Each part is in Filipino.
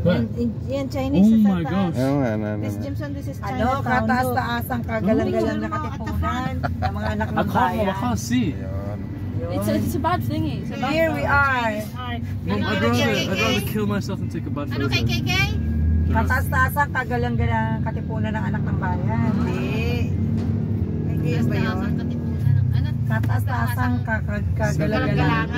Yan Chinese. Oh my gosh. This Jimson, this is Chinatown. Ano, kataas-taasang kagalang-galang na katipunan ng mga anak ng bayan. I can't see. It's a bad thingy. Here we are. Mom, I'd rather kill myself and take a bad photo. Ano kay? Kataas-taasang kagalang-galang katipunan ng anak ng bayan. Hindi. Kaya ba yun? Kataas-taasang kagalang-galang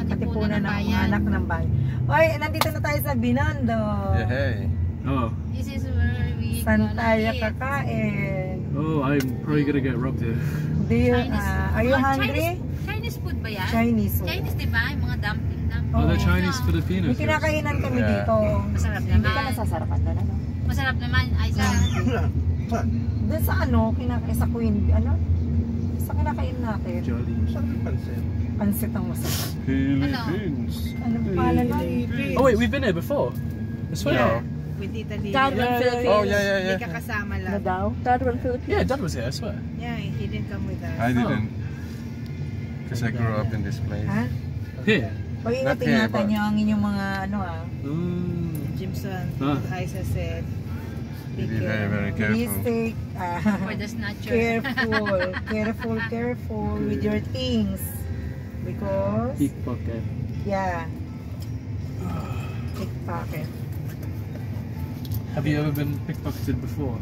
katipunan ng mga anak ng bayan. Oy, nandito na tayo sa Binondo. Yeah, hey. Oh. This is where we Saan tayo kakain? Oh, I'm probably gonna get robbed here. Do you, are you hungry? Chinese food ba yan? Chinese food. Chinese, diba? Yung mga dumpling na. Oh, they're Chinese Filipinos. May kinakainan kami dito. Masarap Hindi ka naman. nasasarapan doon, ano? Masarap naman. Ay, sa... Doon sa ano, sa Queen, ano? Sa kinakain natin. Jolly. Pansit ang masarap. Philippines. Ano pala na? Oh wait, we've been here before. I swear. Yeah. With Tita Lia. Dad went Philippines. Oh, yeah. Hindi ka kasama lang. Ano daw? Dad went Philippines. Yeah, Dad was here. I swear. Yeah, he didn't come with us. I didn't. Because I grew up in this place. Ha? Here. O ingat-ingatan niyo ang inyong mga ano Jimson, Isa said. Be very, very careful. Please take For the snatcher. careful with your things. Because, Pickpocket. yeah. Pickpocket. Have you ever been pickpocketed before?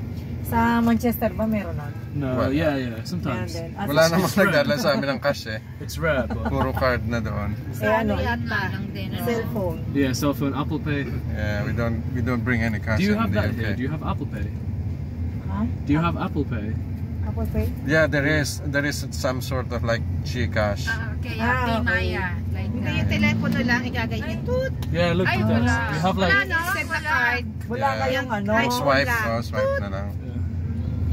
Sa Manchester ba meron na? No. Well, yeah. Sometimes. Wala namang nagdala sa amin ng cash eh. It's rare, but Puro card na doon. Ano? lang din. Cellphone. yeah, cell phone, Apple Pay. Yeah, we don't bring any cash Do you in have the that here? UK. Do you have Apple Pay? Huh? Do you have Apple Pay? Apple Pay? Yeah, there is some sort of like GCash. Okay, Pay Maya. Like Hindi yung telepono lang, igaganyan. Yeah, look Ay, at wala. that. We have like. Wala, no? Set the card. Wala Yeah. kayong ano. Swipe na lang.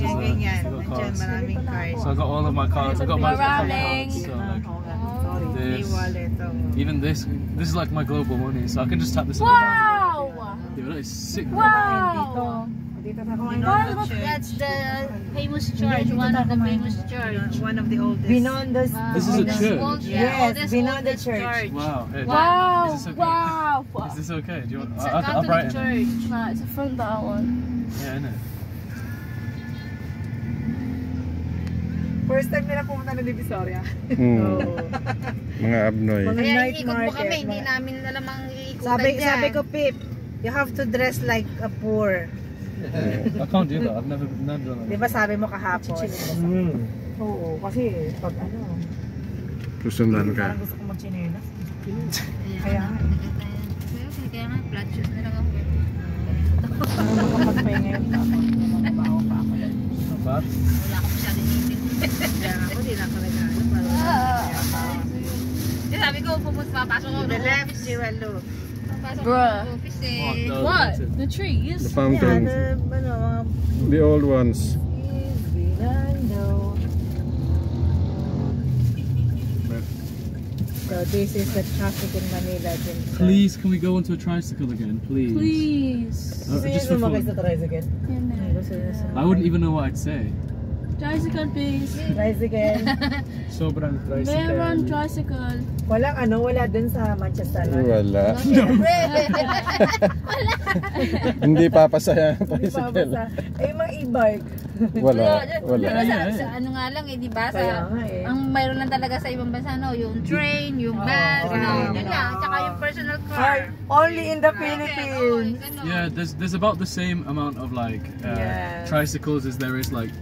Ganyan. Got Nandiyan cards. maraming cards. So I got all of my cards. I got my Rolling. cards. So like, Sorry. Hindi This. wallet. even this is like my global money. So I can just tap this. Wow! Yeah, that is sick. Wow! Dito na kumain. That's the famous church. One of the famous church. One of the oldest. Binondo's. This is a church. Yes, Binondo Church. Wow. Hey, Wow! Is this okay? Wow! Is this okay? Do you want? It's a I'll Catholic write it. church. Nah, it's a front that one. Yeah, I know. First time nila pumunta ng Divisoria. Mga abnoy. Mga Kaya night ikot mo market. kami, hindi namin alam ang iikutan dyan. Sabi ko, Pip, you have to dress like a poor. I can't do that. I've never done Di that. ba sabi mo kahapon? Oo, kasi pag ano, Susundan ka. parang gusto ko mag-chinelas. Kaya nga, flat shoes na lang ako. Ano makapagpahinga yun? Mabaho pa ako. Not bad. Wala ako masyadong ngipin. Kaya ako, di na ako nag-ano. Sabi ko, papasok ako The ng left, office. Jiwalo. Papasok Bruh. ako ng office eh. What? The trees? The fountains. The old ones. So this is the traffic in Manila. Please, can we go onto a tricycle again, please? Please. Just for fun. tricycle? I wouldn't even know what I'd say. Tricycle, please. Tricycle. Sobrang Meron tricycle. Walang ano, wala dun sa Manchester. Wala. Hindi papasaya ang Hindi pa tricycle. basta. Ay, yung mga e-bike. Wala. Sa ano nga lang eh, di ba? Kaya nga eh. Ang mayroon lang talaga sa ibang bansa, no? Yung train, yung bus, yun lang. Tsaka yung personal car. Only in the Philippines. Yeah, there's about the same amount of like Yes. tricycles as there is like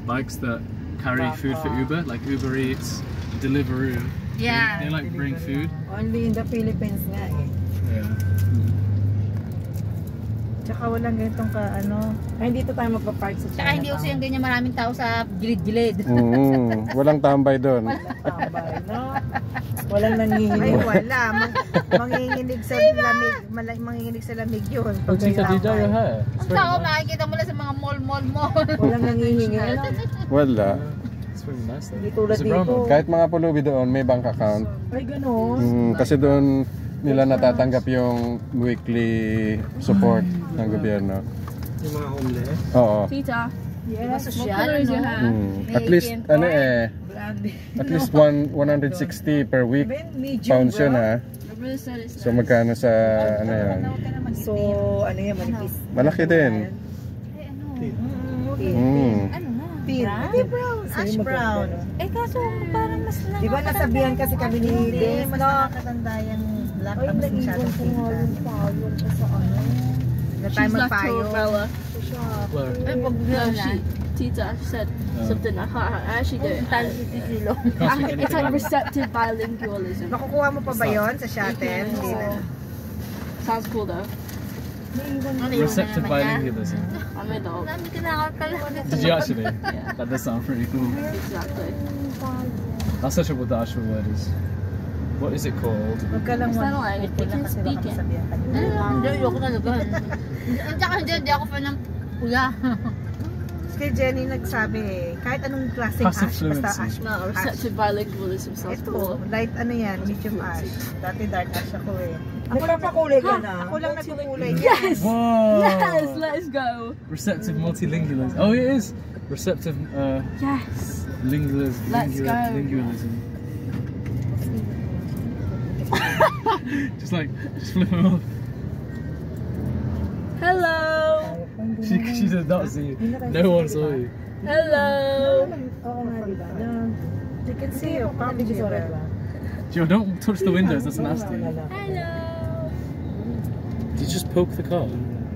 bikes that carry food for Uber, like Uber Eats, Deliveroo. Yeah. They like bring food. Only in the Philippines nga eh. Yeah. Tsaka walang ganitong ka ano. Ay, dito tayo magpa-park sa Chinatown. Tsaka hindi uso yung ganyan maraming tao sa gilid-gilid. Walang tambay doon. Tambay, no? Walang nanginginig. Ay, wala. Manginginig sa lamig. Manginginig sa lamig yun. Oh, Tita, do you dye your hair? Ang tao makikita mo lang sa mga mall. Walang nangihingi. Ano? Wala. It's really nice though. Hindi tulad Is it brown dito. one? Kahit mga pulubi doon, may bank account. Ay, gano'n. Kasi doon nila natatanggap yung weekly support ng gobyerno. Yung mga homeless. Oo. Tita. Yes. What color is your hair? At least, ano eh, at least 160 per week. Medium Pounds yun ha. My brother said it's So magkano sa, ano yun? So, ano yan, manipis. Malaki din. Ay, ano? Mm. Ano nga? Pin. Hindi brown. Ash brown. Eh, kaso parang mas Di ba nasabihan kasi kami ni Des, mas no? nakakatanda yung black ang mas masyadong pink. Na tayo She's left to magpayo. Bella. Where? No, Tita said something. I actually did. It's like receptive bilingualism. Makukuha mo pa ba yon sa shuttle? Hindi na. Sounds cool though. Receptive bilingualism. I'm an adult. Dami kinakakalala. Did you actually? That does sound pretty cool. Exactly. That's such a what the actual word is. What is it called? Huwag ka lang It's not a language, they can speak it. Hindi, ayoko talaga. Tsaka hindi ako fan ng pula. Kay Jenny nagsabi kahit anong klaseng Passive ash, basta fluency. ash. No, receptive bilingualism sounds Ito, cool. light ano yan, medium ash. Dati dark ash ako eh. Ako lang pakulay ka na. Ako lang nagkukulay niya. Yes! Whoa! Yes, let's go. Receptive multilingualism. Oh, it is receptive Yes. Let's go. lingualism. just flip him off. Hello. She did not see you. No one saw you. Hello. Oo nga, di ba? You can see you, probably just Joe, don't touch the windows. That's nasty. Hello. Did you just poke the car?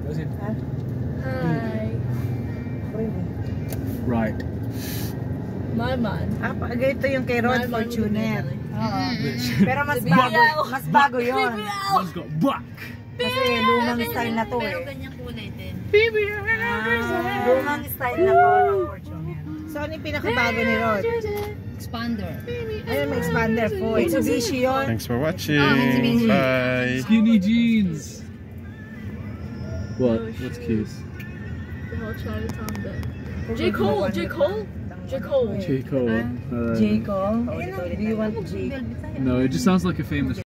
Where's he? Hi. Right. My man. Ganito yung kay Rod Fortuner. Pero mas BBL. bago yun. One's got black. Kasi lumang style na to Pero eh. ganyang kulay din. Lumang style na to ng Fortuner. So ano yung pinakabago ni Rod? Expander. Ayun, may expander foil. Mitsubishi yun. Thanks for watching. Mitsubishi. Bye. Skinny jeans. What? What's cute? The whole Chinatown bit. J. Cole. J. Cole. J. Cole. Chico. Jacob. Do you want Jacob? No, it just sounds like a famous